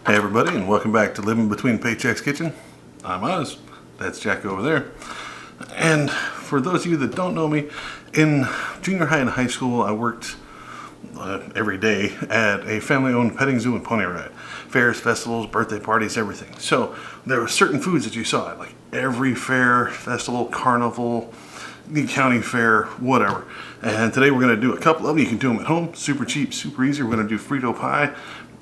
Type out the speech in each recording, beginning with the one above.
Hey everybody, and welcome back to Living Between Paychecks Kitchen. I'm Oz. That's Jack over there. And for those of you that don't know me, in junior high and high school, I worked every day at a family-owned petting zoo and pony ride. Fairs, festivals, birthday parties, everything. So there were certain foods that you saw at like every fair, festival, carnival, county fair, whatever. And today we're going to do a couple of them. You can do them at home. Super cheap, super easy. We're going to do Frito pie.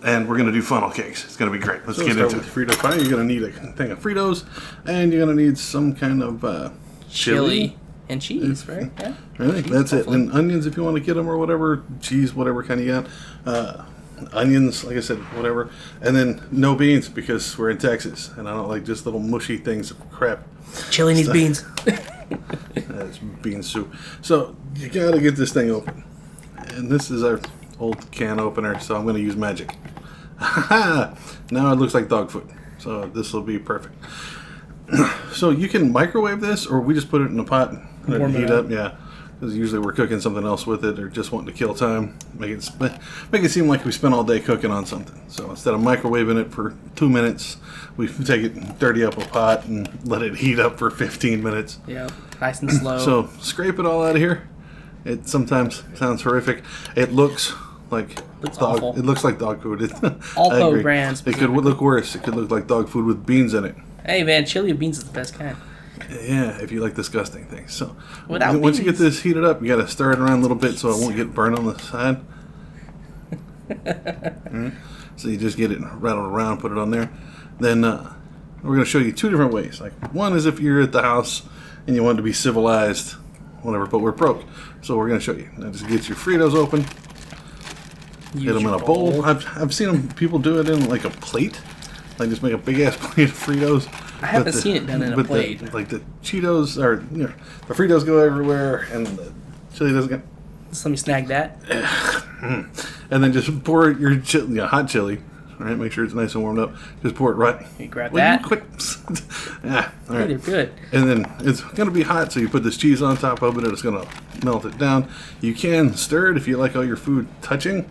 And we're going to do funnel cakes. It's going to be great. Let's get into it. Frito pie. You're going to need a thing of Fritos, and you're going to need some kind of chili and cheese, right? Yeah. Really? Cheese, that's hopefully. It. And onions if you want to get them or whatever. Cheese, whatever kind you got. Onions, like I said, whatever. And then no beans because we're in Texas, and I don't like just little mushy things of crap. Chili needs beans. That's bean soup. So you got to get this thing open. And this is our old can opener, so I'm going to use magic. Now it looks like dog food, so this will be perfect. So you can microwave this, or we just put it in a pot and heat up. Yeah, because usually we're cooking something else with it, or just wanting to kill time, make it seem like we spent all day cooking on something. So instead of microwaving it for 2 minutes, we take it and dirty up a pot and let it heat up for 15 minutes. Yeah, nice and slow. So scrape it all out of here. It sometimes sounds horrific. It looks like dog. Awful. It looks like dog food. Alpo brands. It could look worse. It could look like dog food with beans in it. Hey man, chili with beans is the best kind. Yeah, if you like disgusting things. So once you get this heated up, you got to stir it around a little bit so it won't get burned on the side. So you just get it rattled around, put it on there. Then we're going to show you two different ways. Like one is if you're at the house and you want to be civilized, whatever, but we're broke. So we're going to show you. Now just get your Fritos open. Get them in a bowl. I've seen people do it in like a plate. Like just make a big ass plate of Fritos. I haven't seen it done in a plate. Like the Cheetos or the Fritos go everywhere, and the chili doesn't get. Just let me snag that. And then just pour your hot chili. All right, make sure it's nice and warmed up. Just pour it right. You grab that. Quick. Yeah, all right. They're good. And then it's going to be hot, so you put this cheese on top of it, and it's going to melt it down. You can stir it if you like all your food touching.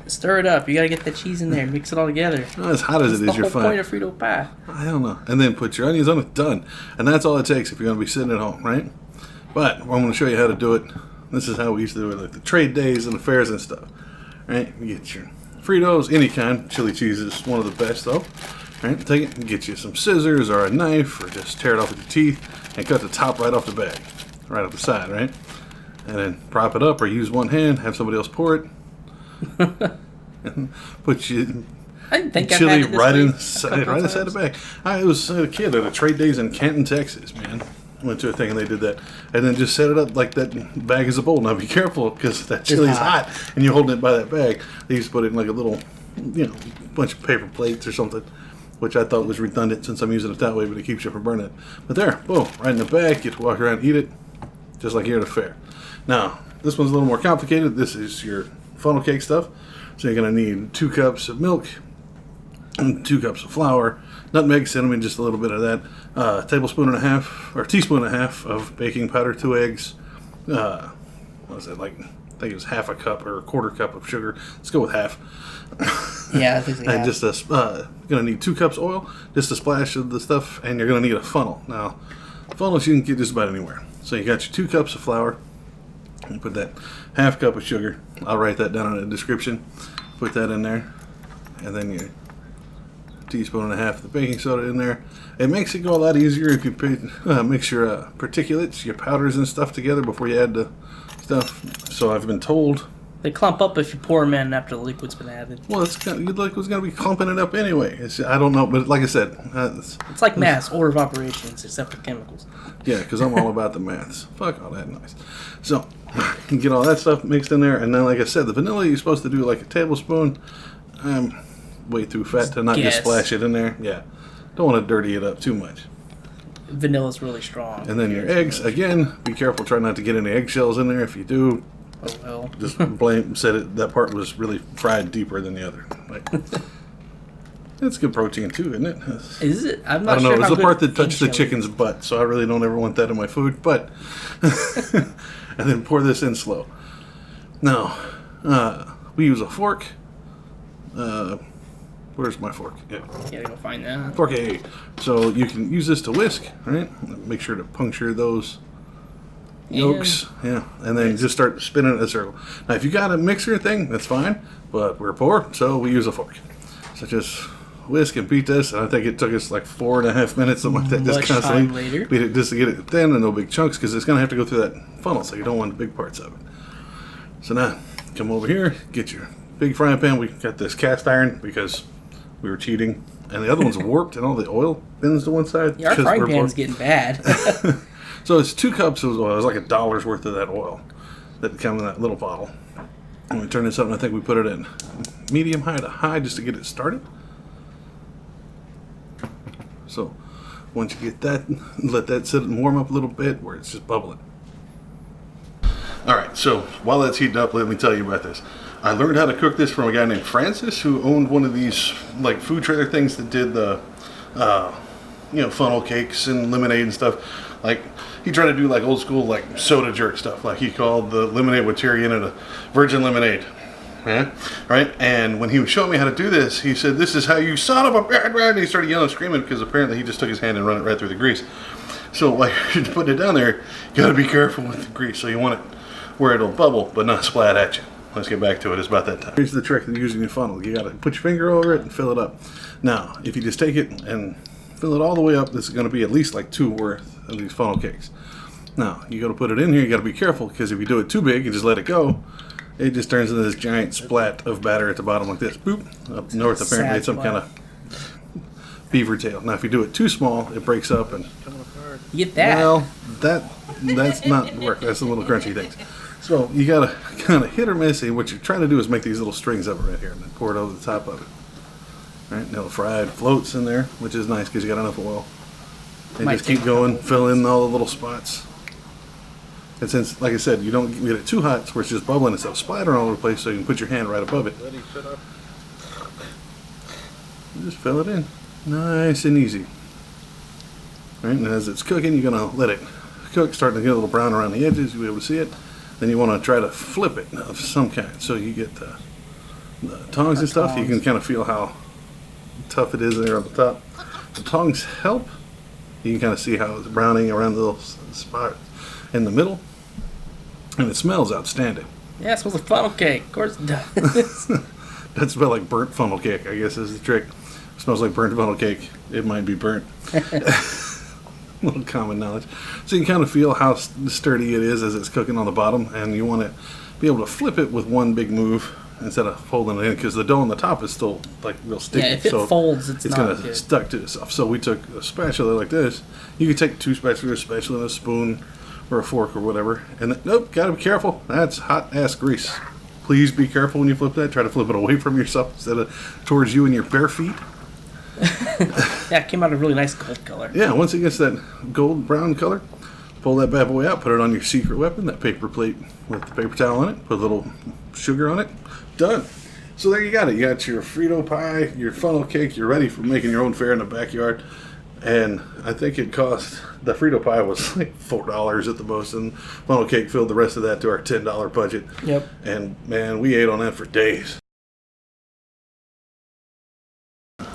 Stir it up. You got to get the cheese in there. Mix it all together. Not as hot as it is, you're fine. That's the whole point of Frito pie. I don't know. And then put your onions on it. Done. And that's all it takes if you're going to be sitting at home, right? But I'm going to show you how to do it. This is how we used to do it, like the trade days and the fairs and stuff. Right? You get your Fritos, any kind. Chili cheese is one of the best, though. Right? Take it and get you some scissors or a knife, or just tear it off with your teeth and cut the top right off the bag, right off the side, right? And then prop it up or use one hand, have somebody else pour it. And put you chili right inside the bag. I was a kid at a trade days in Canton, Texas, man. Went to a thing and they did that, and then just set it up like that bag is a bowl. Now be careful because that chili's hot, and you're holding it by that bag. They used to put it in like a little, bunch of paper plates or something, which I thought was redundant since I'm using it that way, but it keeps you from burning it. But there, boom, right in the bag. Get to walk around and eat it, just like here at a fair. Now this one's a little more complicated. This is your funnel cake stuff. So you're going to need 2 cups of milk, and 2 cups of flour, nutmeg, cinnamon, just a little bit of that, tablespoon and a half, or teaspoon and a half of baking powder, 2 eggs, what was it, like, I think it was half a cup or a quarter cup of sugar. Let's go with half. Yeah, I think so. And just going to need 2 cups oil, just a splash of the stuff, and you're going to need a funnel. Now, funnels you can get just about anywhere. So you got your 2 cups of flour. You put that half cup of sugar. I'll write that down in the description. Put that in there. And then your teaspoon and a half of the baking soda in there. It makes it go a lot easier if you mix your particulates, your powders and stuff together before you add the stuff. So I've been told. They clump up if you pour them in after the liquid's been added. Well, you'd like was going to be clumping it up anyway. I don't know, but like I said. It's like mass, order of operations, except for chemicals. Yeah, because I'm all about the maths. Fuck all that noise. So, you get all that stuff mixed in there, and then, like I said, the vanilla you're supposed to do like a tablespoon. I'm way too fat to not just splash it in there. Yeah, don't want to dirty it up too much. Vanilla's really strong. And then your eggs, again, be careful, try not to get any eggshells in there. If you do, oh well. Just that part was really fried deeper than the other. Like, it's good protein too, isn't it? Is it? I'm I not don't sure. know. It was the part that touched the chicken's butt, so I really don't ever want that in my food. But and then pour this in slow. Now we use a fork. Where's my fork? Yeah. Gotta go find that. Fork A. So you can use this to whisk, right? Make sure to puncture those yolks. Yeah. And then just start spinning it in a circle. Now, if you got a mixer thing, that's fine. But we're poor, so we use a fork. So just whisk and beat this. And I think it took us like 4.5 minutes, something like that. Just constantly later. beat it just to get it thin and no big chunks, because it's going to have to go through that funnel, so you don't want the big parts of it. So now, come over here, get your big frying pan. We got this cast iron because we were cheating. And the other one's warped and all the oil bends to one side. Yeah, our frying pan's getting bad. So it's 2 cups of oil. It was like $1 worth of that oil that comes in that little bottle. And we turn this up, and I think we put it in medium high to high just to get it started. So once you get that, let that sit and warm up a little bit where it's just bubbling. All right, so while that's heating up, let me tell you about this. I learned how to cook this from a guy named Francis, who owned one of these like food trailer things that did the, funnel cakes and lemonade and stuff. Like he tried to do like old school like soda jerk stuff. Like he called the lemonade with cherry in it a virgin lemonade. Yeah, right. And when he was showing me how to do this, he said, "This is how you son of a bad rat." And he started yelling, and screaming because apparently he just took his hand and run it right through the grease. So like putting it down there, you got to be careful with the grease. So you want it where it'll bubble but not splat at you. Let's get back to it. It's about that time. Here's the trick of using your funnel. You got to put your finger over it and fill it up. Now, if you just take it and fill it all the way up, this is going to be at least like 2 worth of these funnel cakes. Now, you got to put it in here. You got to be careful, because if you do it too big and just let it go, it just turns into this giant splat of batter at the bottom like this. Boop. Up north, apparently, it's some kind of beaver tail. Now, if you do it too small, it breaks up and. You get that? Well, that's not work. That's the little crunchy things. So you gotta kind of hit or miss, and what you're trying to do is make these little strings of it right here, and then pour it over the top of it. Right, and it'll fry. It floats in there, which is nice because you got enough oil. And just keep going, fill in all the little spots. And since, like I said, you don't get it too hot, where it's just bubbling and stuff splattering all over the place, so you can put your hand right above it. You just fill it in, nice and easy. Right, and as it's cooking, you're gonna let it cook, starting to get a little brown around the edges. You'll be able to see it. Then you want to try to flip it of some kind. So you get the tongs and stuff. You can kind of feel how tough it is there on the top. The tongs help. You can kind of see how it's browning around the little spot in the middle. And it smells outstanding. Yeah, it smells like funnel cake. Of course it does. That smells like burnt funnel cake, I guess is the trick. It smells like burnt funnel cake. It might be burnt. Little common knowledge. So you can kind of feel how sturdy it is as it's cooking on the bottom, and you want to be able to flip it with one big move instead of folding it in, because the dough on the top is still like real sticky. Yeah, if it folds, it's not gonna good. Stuck to itself. So we took a spatula like this. You could take 2 spatulas, a spatula and a spoon or a fork or whatever, and then, nope, gotta be careful. That's hot ass grease. Please be careful when you flip that. Try to flip it away from yourself instead of towards you and your bare feet. Yeah, it came out a really nice gold color. Yeah, once it gets that gold brown color, pull that bad boy out, put it on your secret weapon, that paper plate with the paper towel on it, put a little sugar on it, done. So there you got it. You got your Frito pie, your funnel cake, you're ready for making your own fare in the backyard. And I think it cost, the Frito pie was like $4 at the most, and funnel cake filled the rest of that to our $10 budget. Yep. And man, we ate on that for days.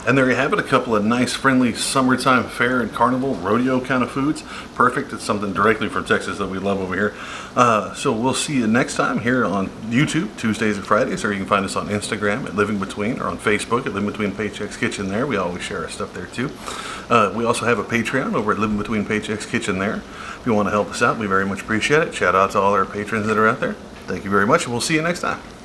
And there you have it, a couple of nice, friendly summertime fair and carnival rodeo kind of foods. Perfect. It's something directly from Texas that we love over here. So we'll see you next time here on YouTube, Tuesdays and Fridays, or you can find us on Instagram at Living Between, or on Facebook at Living Between Paychecks Kitchen there. We always share our stuff there too. We also have a Patreon over at Living Between Paychecks Kitchen there. If you want to help us out, we very much appreciate it. Shout out to all our patrons that are out there. Thank you very much, and we'll see you next time.